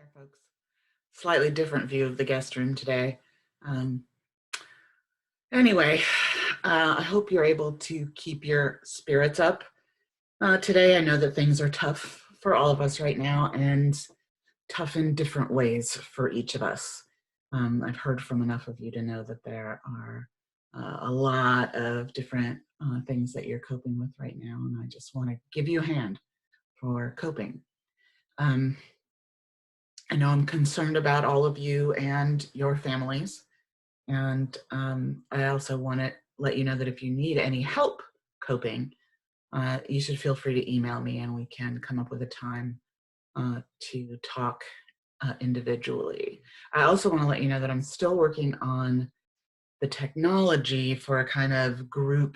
there, folks. Slightly different view of the guest room today. Um, anyway, I hope you're able to keep your spirits up today. I know that things are tough for all of us right now and tough in different ways for each of us. I've heard from enough of you to know that there are a lot of different things that you're coping with right now, and I just want to give you a hand for coping. I know I'm concerned about all of you and your families. And I also want to let you know that if you need any help coping, you should feel free to email me and we can come up with a time to talk individually. I also want to let you know that I'm still working on the technology for a kind of group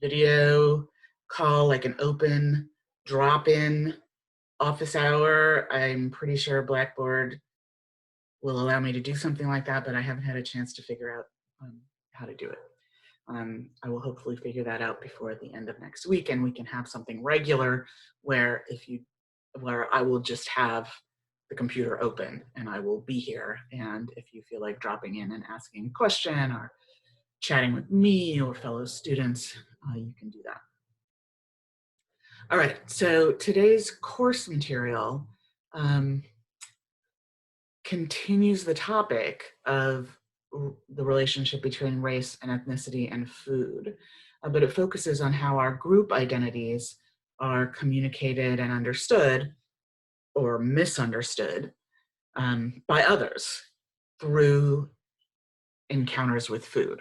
video call, like an open drop-in office hour. I'm pretty sure Blackboard will allow me to do something like that, but I haven't had a chance to figure out how to do it. I will hopefully figure that out before the end of next week, and we can have something regular where where I will just have the computer open and I will be here. And if you feel like dropping in and asking a question or chatting with me or fellow students, you can do that. All right, so today's course material continues the topic of the relationship between race and ethnicity and food, but it focuses on how our group identities are communicated and understood or misunderstood by others through encounters with food.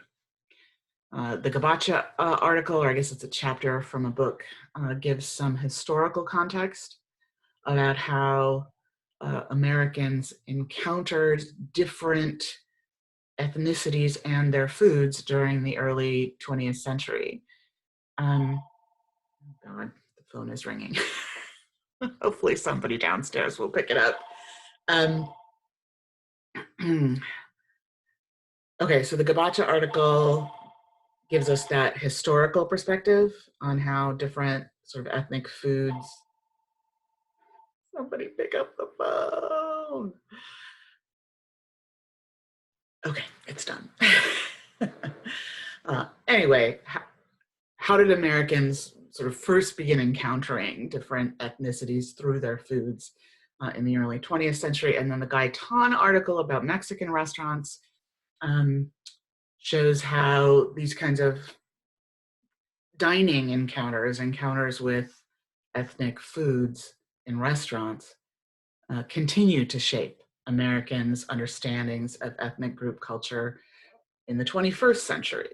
The Gabacha article, or I guess it's a chapter from a book, gives some historical context about how Americans encountered different ethnicities and their foods during the early 20th century. Oh God, the phone is ringing. Hopefully somebody downstairs will pick it up. Okay, so the Gabacha article gives us that historical perspective on how different sort of ethnic foods. Somebody pick up the phone. Okay, it's done. Anyway, how did Americans sort of first begin encountering different ethnicities through their foods in the early 20th century? And then the Gaitan article about Mexican restaurants shows how these kinds of dining encounters with ethnic foods in restaurants continue to shape Americans' understandings of ethnic group culture in the 21st century.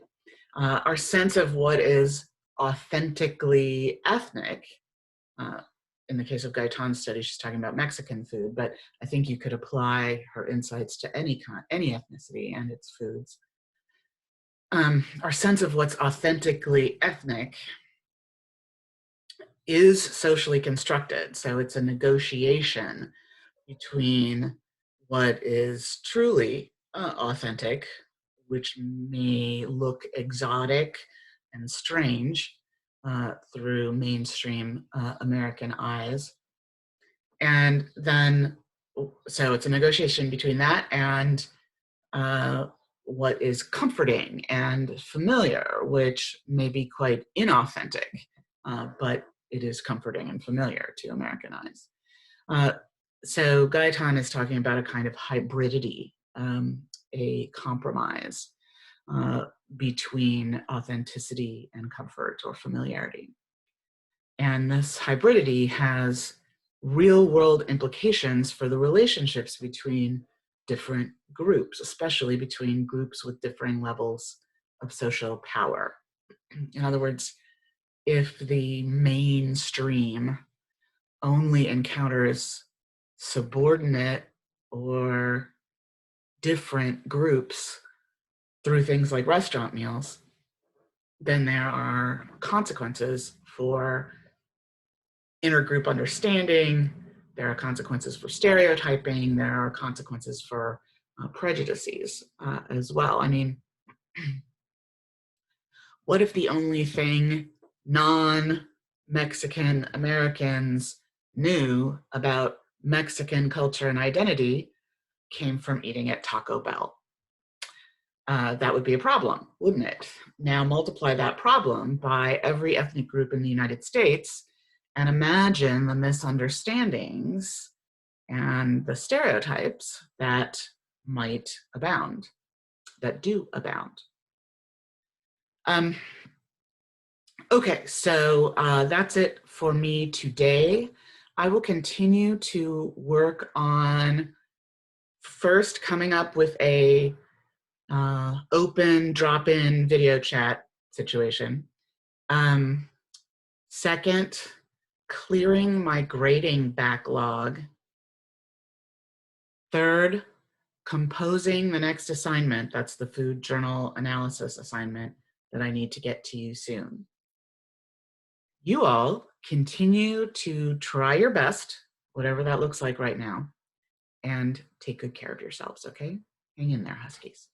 Our sense of what is authentically ethnic, in the case of Gaitan's study, she's talking about Mexican food, but I think you could apply her insights to any ethnicity and its foods. Our sense of what's authentically ethnic is socially constructed. So it's a negotiation between what is truly authentic, which may look exotic and strange through mainstream American eyes. And then, so it's a negotiation between that and what is comforting and familiar, which may be quite inauthentic, but it is comforting and familiar to American eyes. So Gaitan is talking about a kind of hybridity, a compromise between authenticity and comfort or familiarity. And this hybridity has real world implications for the relationships between different groups, especially between groups with differing levels of social power. In other words, if the mainstream only encounters subordinate or different groups through things like restaurant meals, then there are consequences for intergroup understanding, there are consequences for stereotyping, there are consequences for prejudices as well. I mean, what if the only thing non-Mexican Americans knew about Mexican culture and identity came from eating at Taco Bell. That would be a problem, wouldn't it? Now multiply that problem by every ethnic group in the United States and imagine the misunderstandings and the stereotypes that might abound, that do abound. Okay, so that's it for me today. I will continue to work on first coming up with a open drop-in video chat situation. Second, clearing my grading backlog. Third, composing the next assignment. That's the food journal analysis assignment that I need to get to you soon. You all continue to try your best, whatever that looks like right now, and take good care of yourselves, okay? Hang in there, Huskies.